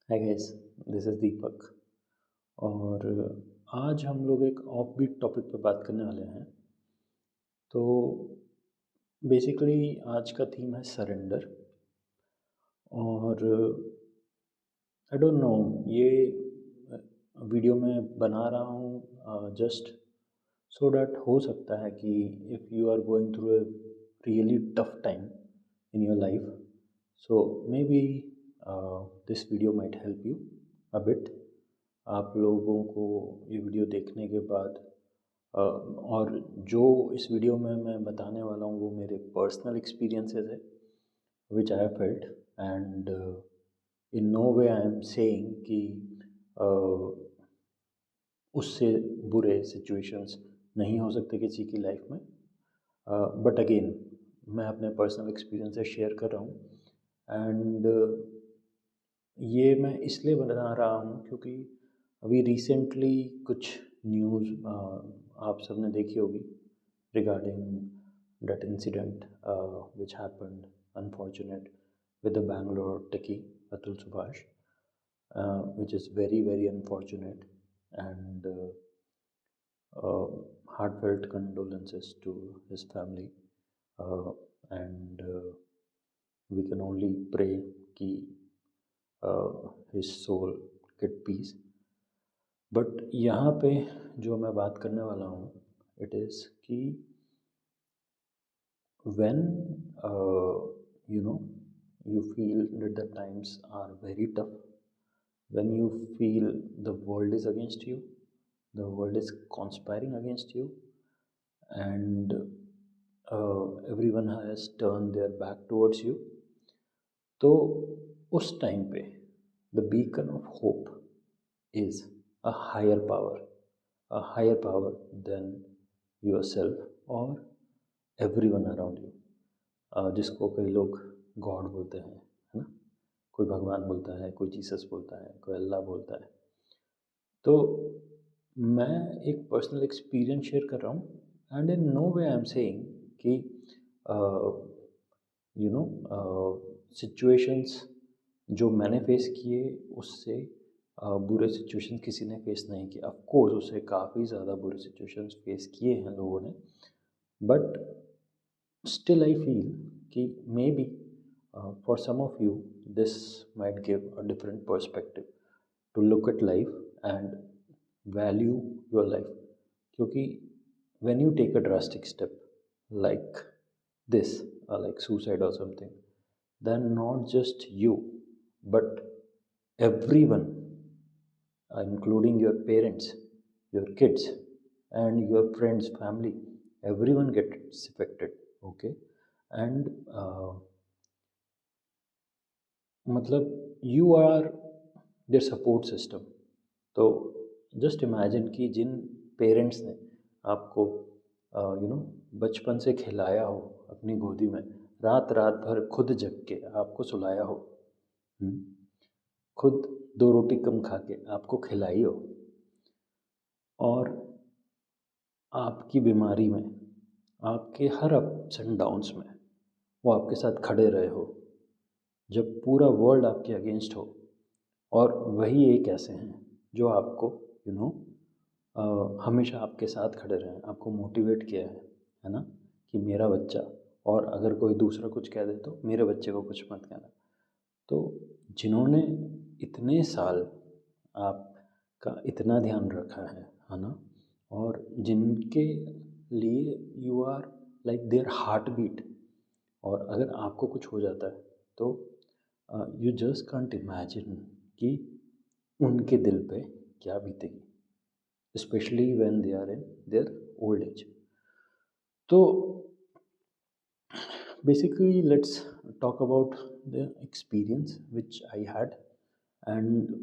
Hi guys, this is दीपक। और आज हम लोग एक ऑफ बीट टॉपिक पे बात करने वाले हैं। तो बेसिकली आज का थीम है सरेंडर। और आई डोंट नो, ये वीडियो मैं बना रहा हूँ जस्ट सो डैट हो सकता है कि if you are going through a really tough time in your life, so maybe this video might help you a bit. आप लोगों को ये वीडियो देखने के बाद और जो इस वीडियो में मैं बताने वाला हूँ वो मेरे पर्सनल एक्सपीरियंसेस है which I have felt. And in no way I am saying कि उससे बुरे सिचुएशंस नहीं हो सकते किसी की लाइफ में। बट अगेन मैं अपने पर्सनल एक्सपीरियंस से शेयर कर रहा हूँ। एंड ये मैं इसलिए बना रहा हूँ क्योंकि अभी रिसेंटली कुछ न्यूज़ आप सबने देखी होगी regarding that incident which happened unfortunate with the Bangalore techie Atul Subhash, which is very very unfortunate. And heartfelt condolences to his family. And we can only pray कि his soul get peace. But यहाँ पे जो मैं बात करने वाला हूँ इट इज़ कि when you know you feel that the times are very tough, when you feel the world is against you, the world is conspiring against you, and everyone has turned their back towards you, तो उस time पे the beacon of hope is a higher power, a higher power than yourself or everyone around you, जिसको कई लोग God बोलते हैं, है ना। कोई भगवान बोलता है, कोई जीसस बोलता है, कोई अल्लाह बोलता है। तो मैं एक पर्सनल एक्सपीरियंस शेयर कर रहा हूँ and in no way I am saying कि यू नो सिचुएशंस जो मैंने फेस किए उससे बुरे सिचुएशंस किसी ने फेस नहीं किए। ऑफ कोर्स उससे काफ़ी ज़्यादा बुरे सिचुएशंस फेस किए हैं लोगों ने, बट स्टिल आई फील कि may be for some of you this might give a different perspective to look at life and value your life. क्योंकि when you take a drastic step like this, like suicide or something, then not just you but everyone, including your parents, your kids, and your friends, family, everyone gets affected. Okay. And मतलब you are their support system. तो just imagine कि जिन parents ने आपको बचपन से खिलाया हो अपनी गोदी में, रात रात भर खुद जग के आपको सुलाया हो, हम्म, खुद 2 रोटी कम खा के आपको खिलाई हो, और आपकी बीमारी में, आपके हर अप्स एंड डाउन्स में वो आपके साथ खड़े रहे हो, जब पूरा वर्ल्ड आपके अगेंस्ट हो, और वही एक ऐसे हैं जो आपको हमेशा आपके साथ खड़े रहे हैं, आपको मोटिवेट किया है ना, कि मेरा बच्चा, और अगर कोई दूसरा कुछ कह दे तो मेरे बच्चे को कुछ मत कहना। तो जिन्होंने इतने साल आपका इतना ध्यान रखा है ना, और जिनके लिए you are like their heart beat, और अगर आपको कुछ हो जाता है तो यू जस्ट कांट इमेजिन कि उनके दिल पे क्या बीतेगी, specially when they are in their old age. तो basically let's talk about the experience which I had and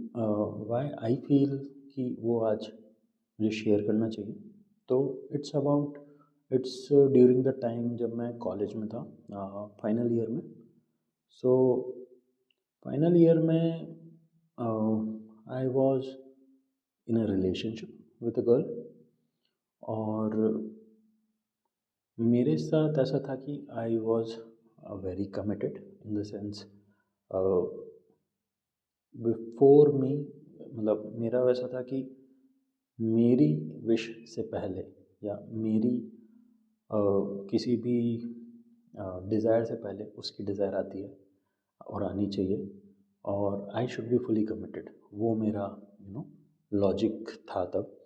why I feel कि वो आज मुझे शेयर करना चाहिए। तो इट्स ड्यूरिंग द टाइम जब मैं कॉलेज में था, फाइनल ईयर में। सो फाइनल ईयर में I was in a relationship with a girl, और मेरे साथ ऐसा था कि I was very committed in the sense before me, मतलब मेरा वैसा था कि मेरी विश से पहले या मेरी किसी भी डिज़ायर से पहले उसकी डिज़ायर आती है और आनी चाहिए, और I should be fully committed. वो मेरा लॉजिक था तब।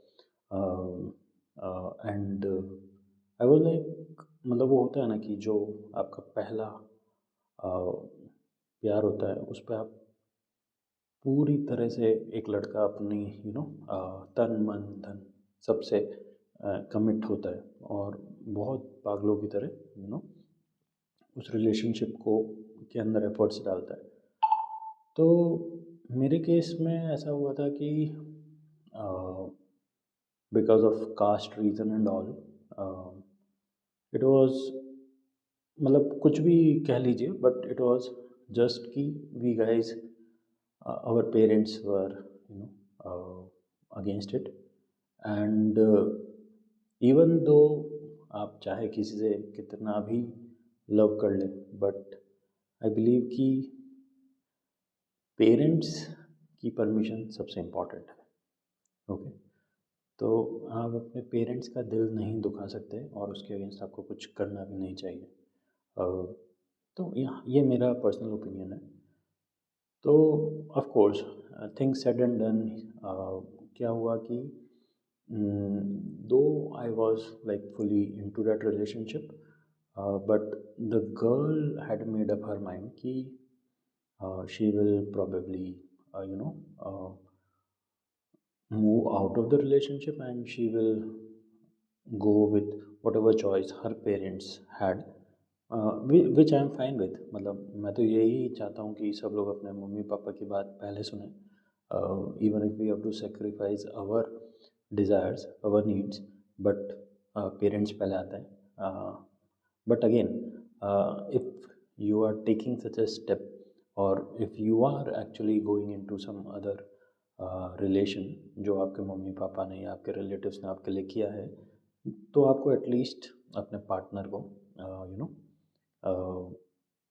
एंड आई वाज लाइक, मतलब वो होता है ना कि जो आपका पहला प्यार होता है उस पर आप पूरी तरह से, एक लड़का अपनी तन मन धन सबसे कमिट होता है और बहुत पागलों की तरह उस रिलेशनशिप को के अंदर एफर्ट्स डालता है। तो मेरे केस में ऐसा हुआ था कि because of caste reason and all, it was, मतलब कुछ भी कह लीजिए, बट इट वाज जस्ट कि we guys, our parents were against it. And even though आप चाहे किसी से कितना भी लव कर लें, बट आई बिलीव कि पेरेंट्स की परमिशन सबसे इम्पॉर्टेंट है। ओके, तो आप अपने पेरेंट्स का दिल नहीं दुखा सकते और उसके अगेंस्ट आपको कुछ करना भी नहीं चाहिए। तो यहाँ ये मेरा पर्सनल ओपिनियन है। तो of course things said and done, क्या हुआ कि दो आई was like fully into that relationship, but the girl had made up her mind कि she will probably you know move out of the relationship and she will go with whatever choice her parents had, which I am fine with। मतलब मैं तो यही चाहता हूँ कि सब लोग अपने मम्मी पापा की बात पहले सुने, even if we have to sacrifice our desires, our needs, but parents पहले आते हैं। But again, if you are taking such a step, or if you are actually going into some other relation जो आपके mummy papa ने या आपके relatives ने आपके लिए किया है, तो आपको एटलीस्ट अपने पार्टनर को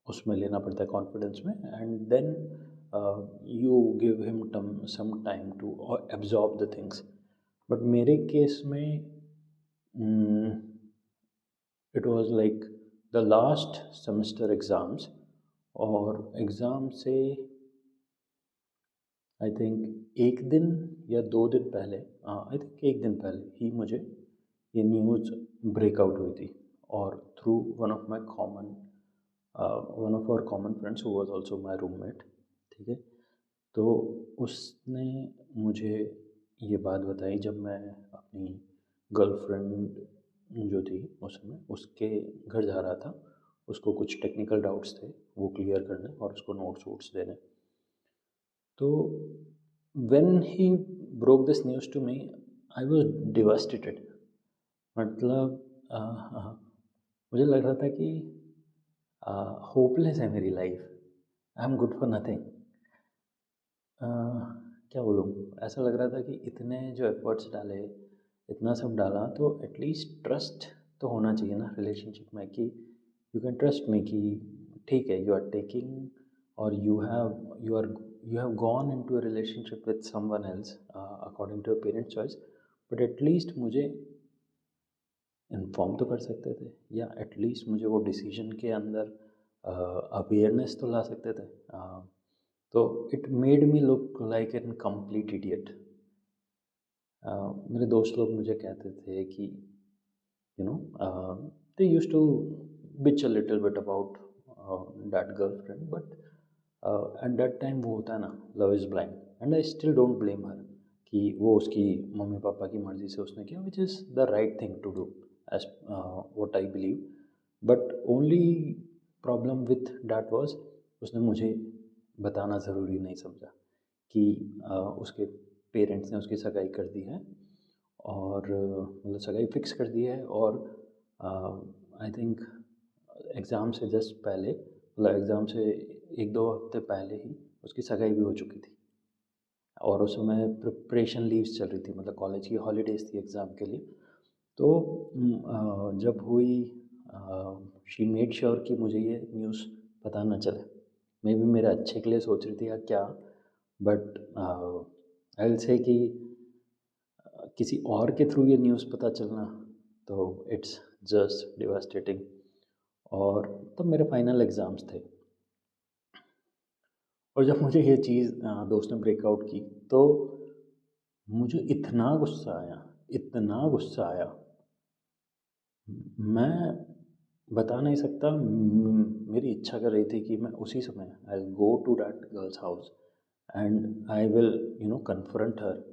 उसमें लेना पड़ता है कॉन्फिडेंस में, and then you give him some time to absorb the things. But मेरे केस में it was like the last semester exams, और एग्ज़ाम से आई थिंक एक दिन या 2 दिन पहले, आई थिंक एक दिन पहले ही मुझे ये न्यूज़ ब्रेकआउट हुई थी, और through one of our common friends who was also my roommate. ठीक है, तो उसने मुझे ये बात बताई जब मैं अपनी गर्लफ्रेंड जो थी उस समय उसके घर जा रहा था। उसको कुछ टेक्निकल डाउट्स थे वो क्लियर करने और उसको नोट्स वोट्स देने। तो when he broke this news to me, I was devastated। मतलब मुझे लग रहा था कि होपलेस है मेरी life, I am good for nothing. क्या बोलूँ, ऐसा लग रहा था कि इतने जो एफर्ट्स डाले, इतना सब डाला, तो एटलीस्ट ट्रस्ट तो होना चाहिए ना रिलेशनशिप में, कि यू कैन ट्रस्ट मी कि ठीक है, यू आर टेकिंग और you have gone into a relationship with someone else according to your parents' choice, but at least मुझे इन्फॉर्म तो कर सकते थे, या एटलीस्ट मुझे वो डिसीजन के अंदर अवेयरनेस तो ला सकते थे। तो it made me look like an complete idiot. मेरे दोस्त लोग मुझे कहते थे कि they used to bitch a little bit about that girlfriend, but at that time वो होता है ना, love is blind, and I still don't blame her कि वो उसकी मम्मी पापा की मर्ज़ी से उसने किया, which is the right thing to do as what I believe. But only problem with that was, उसने मुझे बताना ज़रूरी नहीं समझा कि उसके पेरेंट्स ने उसकी सगाई कर दी है, और मतलब सगाई फिक्स कर दी है, और आई थिंक एग्ज़ाम से जस्ट पहले, मतलब एग्ज़ाम से 1-2 हफ्ते पहले ही उसकी सगाई भी हो चुकी थी, और उस समय प्रिपरेशन लीव्स चल रही थी, मतलब कॉलेज की हॉलीडेज़ थी एग्ज़ाम के लिए। तो जब हुई, शी मेड श्योर कि मुझे ये न्यूज़ पता ना चले। मे बी मेरे अच्छे के लिए सोच रही थी या क्या, बट आई विल से कि किसी और के थ्रू ये न्यूज़ पता चलना तो इट्स जस्ट डिवास्टेटिंग। और तब मेरे फाइनल एग्ज़ाम्स थे, और जब मुझे ये चीज़ दोस्त ने ब्रेकआउट की तो मुझे इतना गुस्सा आया, मैं बता नहीं सकता। मेरी इच्छा कर रही थी कि मैं उसी समय I will go to that girl's house and I will confront her.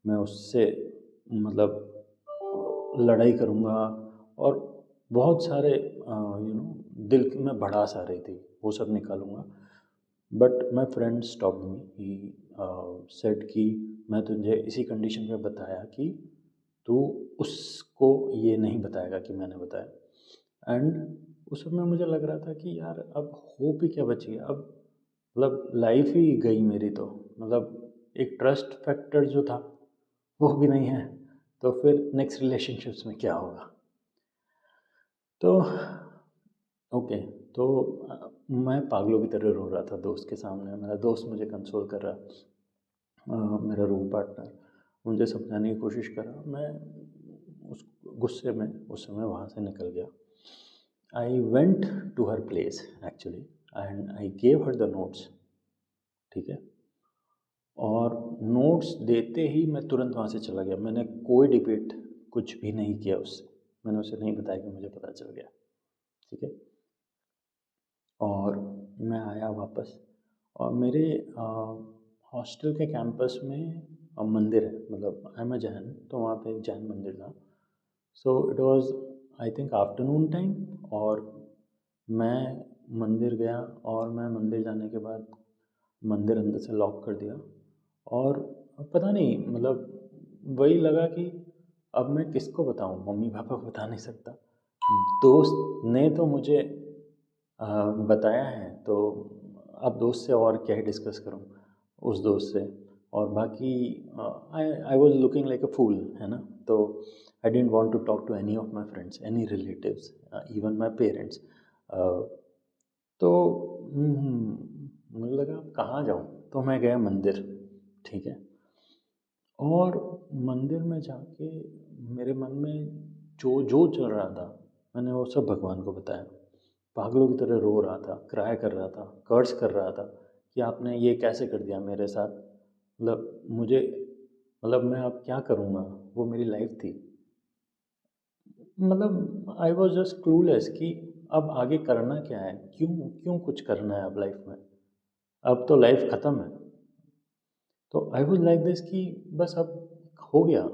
मैं उससे मतलब लड़ाई करूँगा, और बहुत सारे दिल में भड़ास आ रही थी, वो सब निकालूंगा। But my friend stop me, he said कि मैं तुझे इसी कंडीशन पे बताया कि तू उसको ये नहीं बताएगा कि मैंने बताया। एंड उस समय मुझे लग रहा था कि यार अब होप ही क्या बची है, अब मतलब लाइफ ही गई मेरी। तो मतलब एक ट्रस्ट फैक्टर जो था वो भी नहीं है, तो फिर नेक्स्ट रिलेशनशिप्स में क्या होगा। तो ओके, तो मैं पागलों की तरह रो रहा था दोस्त के सामने। मेरा दोस्त मुझे कंसोल कर रहा, मेरा रूम पार्टनर मुझे समझाने की कोशिश कर रहा। मैं उस गुस्से में उस समय वहाँ से निकल गया। I went to her place actually and I gave her the notes, ठीक है। और नोट्स देते ही मैं तुरंत वहाँ से चला गया। मैंने कोई डिबेट कुछ भी नहीं किया उससे, मैंने उसे नहीं बताया कि मुझे पता चल गया, ठीक है। और मैं आया वापस, और मेरे हॉस्टल के कैंपस में मंदिर है, मतलब आई एम अ जैन, तो वहाँ पे एक जैन मंदिर था। So it was I think afternoon time, और मैं मंदिर गया, और मैं मंदिर जाने के बाद मंदिर अंदर से लॉक कर दिया। और पता नहीं मतलब वही लगा कि अब मैं किसको बताऊँ, मम्मी पापा को बता नहीं सकता। दोस्त ने तो मुझे बताया है, तो अब दोस्त से और क्या ही डिस्कस करूं उस दोस्त से। और बाकी I was looking like a fool, है ना। तो I didn't want to talk to any of my friends, any relatives, even my parents. तो मुझे लगा अब कहाँ जाऊँ, तो मैं गया मंदिर, ठीक है। और मंदिर में जाके मेरे मन में जो जो चल रहा था मैंने वो सब भगवान को बताया। पागलों की तरह रो रहा था, क्राई कर रहा था, कर्ज कर रहा था कि आपने ये कैसे कर दिया मेरे साथ। मतलब मुझे, मतलब मैं अब क्या करूँगा, वो मेरी लाइफ थी। मतलब आई वॉज जस्ट क्लूलेस कि अब आगे करना क्या है, क्यों क्यों कुछ करना है अब लाइफ में, अब तो लाइफ ख़त्म है। तो आई वॉज लाइक दिस कि बस अब हो गया,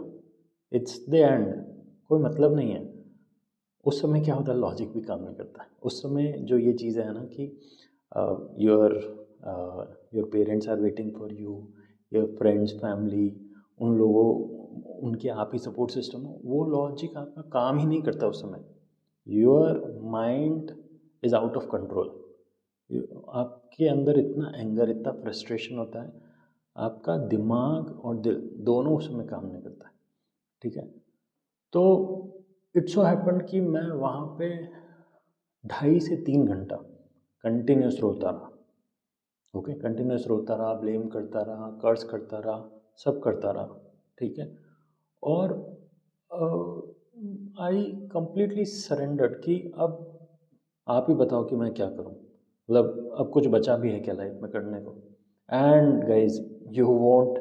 इट्स द एंड, कोई मतलब नहीं है। उस समय क्या होता है, लॉजिक भी काम नहीं करता है उस समय। जो ये चीज़ें हैं ना कि your your parents are waiting for you, your friends, family, उन लोगों, उनके आप ही सपोर्ट सिस्टम हो, वो लॉजिक आपका काम ही नहीं करता उस समय। Your mind is out of control. आपके अंदर इतना एंगर, इतना फ्रस्ट्रेशन होता है, आपका दिमाग और दिल दोनों उस समय काम नहीं करता है, ठीक है। तो इट्स सो हैपन कि मैं वहाँ पे 2.5 से 3 घंटा कंटिन्यूस रोता रहा। ओके, कंटिन्यूस रोता रहा, ब्लेम करता रहा, कर्ज करता रहा, सब करता रहा, ठीक है। और आई कंप्लीटली सरेंडर्ड कि अब आप ही बताओ कि मैं क्या करूं, मतलब अब कुछ बचा भी है क्या लाइफ में करने को। And guys, you won't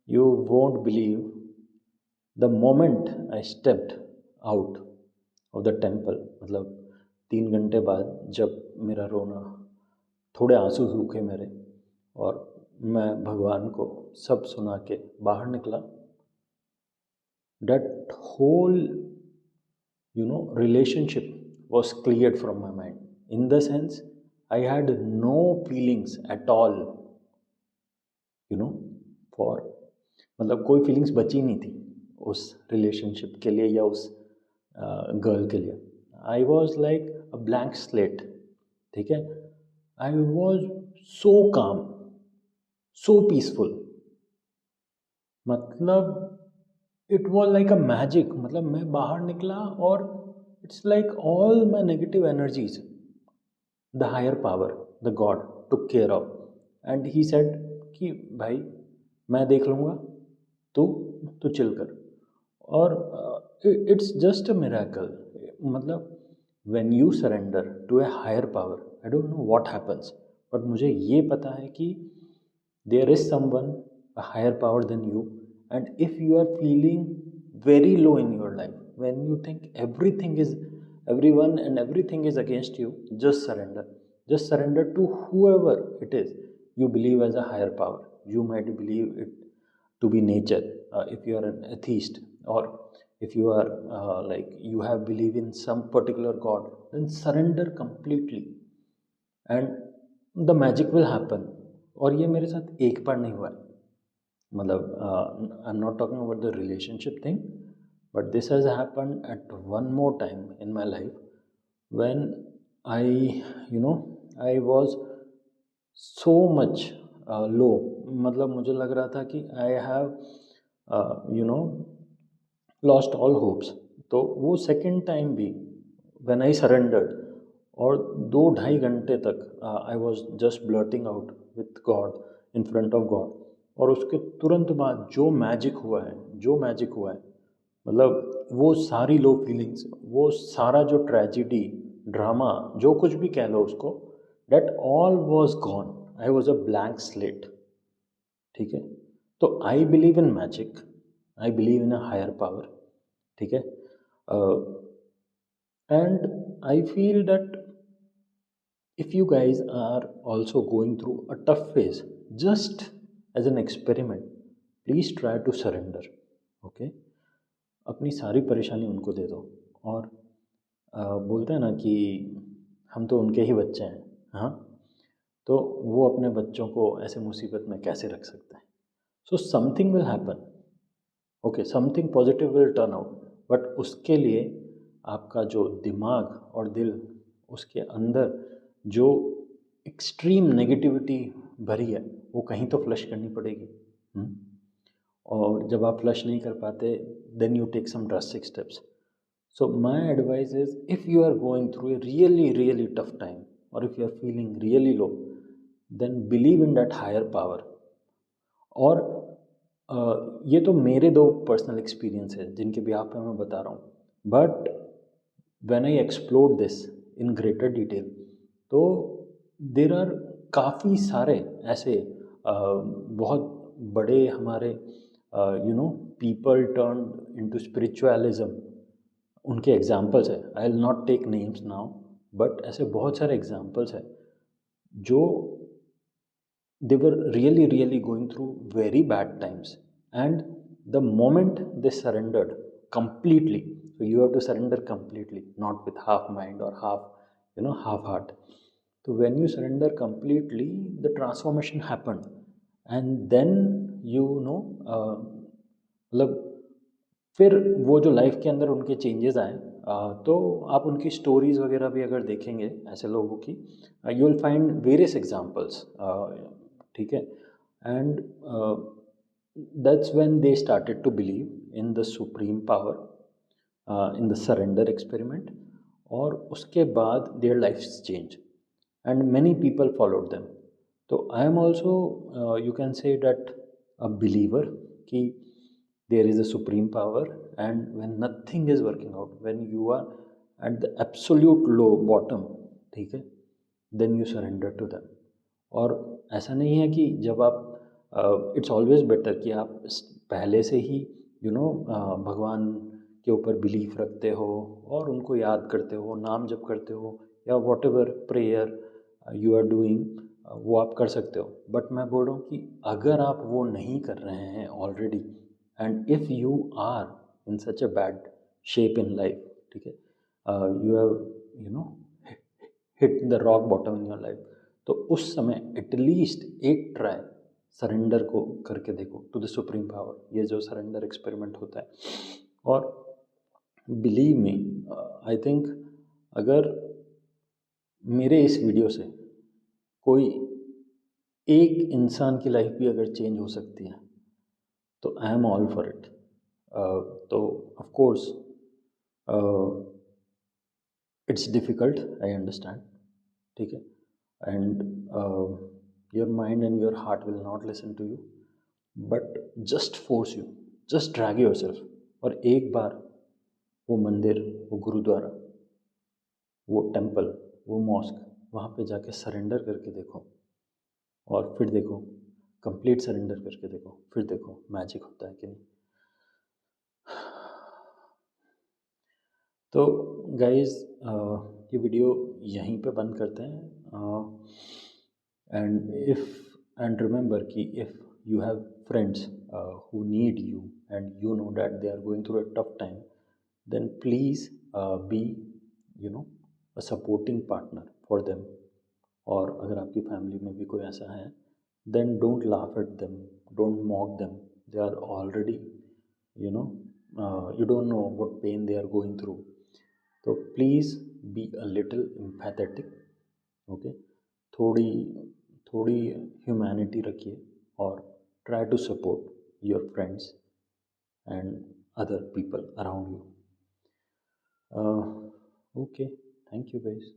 you won't believe, the moment I stepped out of the temple, मतलब 3 घंटे बाद जब मेरा रोना, थोड़े आंसू सूखे मेरे, और मैं भगवान को सब सुना के बाहर निकला, that whole relationship was cleared from my mind, in the sense I had no feelings at all, you know for, मतलब कोई फीलिंग्स बची नहीं थी उस रिलेशनशिप के लिए या उस गर्ल के लिए। I was like a blank slate, ठीक है। I was so calm, so peaceful, मतलब it was like a magic. मतलब मैं बाहर निकला और it's like all my negative energies, the higher power, the God took care of, and he said कि भाई मैं देख लूँगा, तू तू चिल कर। और इट्स जस्ट अ मिरेकल, मतलब when you surrender to a higher power, I don't know what happens, but मुझे ये पता है कि there is someone, a higher power than you, and if you are feeling very low in your life, when you think everyone and everything is against you, just surrender. Just surrender to whoever it is you believe as a higher power. You might believe it to be nature, if you are an atheist, or if you are like you have believe in some particular god, then surrender completely and the magic will happen. और ये मेरे साथ एक बार नहीं हुआ है, मतलब I am not talking about the relationship thing, but this has happen at one more time in my life when I you know I was so much low, मतलब मुझे लग रहा था कि I have you know lost all hopes. तो वो second time भी when I surrendered, और 2-2.5 घंटे तक I was just blurting out with God, in front of God, और उसके तुरंत बाद जो मैजिक हुआ है, जो मैजिक हुआ है, मतलब वो सारी लो फीलिंग्स, वो सारा जो ट्रेजिडी ड्रामा, जो कुछ भी कह लो उसको, that all was gone. I was a blank slate. ठीक है, तो I believe in magic, I believe in a higher power. ठीक है, and I feel that if you guys are also going through a tough phase, just as an experiment, please try to surrender. Okay, अपनी सारी परेशानी उनको दे दो। और बोलते हैं ना कि हम तो उनके ही बच्चे हैं, हाँ, तो वो अपने बच्चों को ऐसे मुसीबत में कैसे रख सकते हैं। So something will happen, okay, something positive will turn out, but उसके लिए आपका जो दिमाग और दिल, उसके अंदर जो एक्सट्रीम नेगेटिविटी भरी है, वो कहीं तो फ्लश करनी पड़ेगी। और जब आप फ्लश नहीं कर पाते, then you take some drastic steps. So my advice is, if you are going through a really really tough time, और if you are feeling really low, then believe in that higher power. और ये तो मेरे 2 personal experience है जिनके behalf पे मैं बता रहा हूँ, but when I explore this in greater detail, तो देर आर काफ़ी सारे ऐसे बहुत बड़े हमारे पीपल टर्न इनटू स्पिरिचुअलिज्म, उनके एग्जाम्पल्स है। I will not take names now, but ऐसे बहुत सारे एग्जाम्पल्स हैं जो they were really really going through very bad times, and the moment they surrendered completely, so you have to surrender completely, not with half mind or half heart. So when you surrender completely, the transformation happened, and then मतलब फिर वो जो life के अंदर उनके changes आए, तो आप उनकी स्टोरीज़ वगैरह भी अगर देखेंगे ऐसे लोगों की, you will find various examples. ठीक है, and that's when they started to believe in the supreme power, in the surrender experiment, और उसके बाद their life change and many people followed them. तो I am also you can say that a believer कि there is a supreme power, and when nothing is working out, when you are at the absolute low bottom, ठीक है, then you surrender to them. और ऐसा नहीं है कि जब आप इट्स ऑलवेज बेटर कि आप पहले से ही भगवान के ऊपर बिलीफ रखते हो और उनको याद करते हो, नाम जप करते हो, या whatever prayer you are doing, वो आप कर सकते हो। बट मैं बोल रहा हूँ कि अगर आप वो नहीं कर रहे हैं already, and if you are in such a bad shape in life, ठीक है, you have hit the rock bottom in your life, तो उस समय एटलीस्ट एक ट्राई सरेंडर को करके देखो टू द सुप्रीम पावर, ये जो सरेंडर एक्सपेरिमेंट होता है। और बिलीव मी, आई थिंक अगर मेरे इस वीडियो से कोई एक इंसान की लाइफ भी अगर चेंज हो सकती है, तो I am all for it. तो of course it's difficult, I understand, ठीक है, and your mind and your heart will not listen to you, but just force you, just drag yourself, और एक बार वो मंदिर, वो गुरुद्वारा, वो टेम्पल, वो मॉस्क, वहाँ पे जाके सरेंडर करके देखो, और फिर देखो, कंप्लीट सरेंडर करके देखो, फिर देखो मैजिक होता है कि नहीं। तो गाइस, ये वीडियो यहीं पे बंद करते हैं। एंड रिमेंबर कि if you have friends who need you and you know that they are going through a tough time, then please be, you know, a supporting partner for them. और अगर आपकी family में भी कोई ऐसा है, then don't laugh at them, don't mock them. They are already, you know, you don't know what pain they are going through. तो please be a little empathetic, okay, थोड़ी थोड़ी ह्यूमैनिटी रखिए और try to support your friends and other people around you. Okay, thank you guys.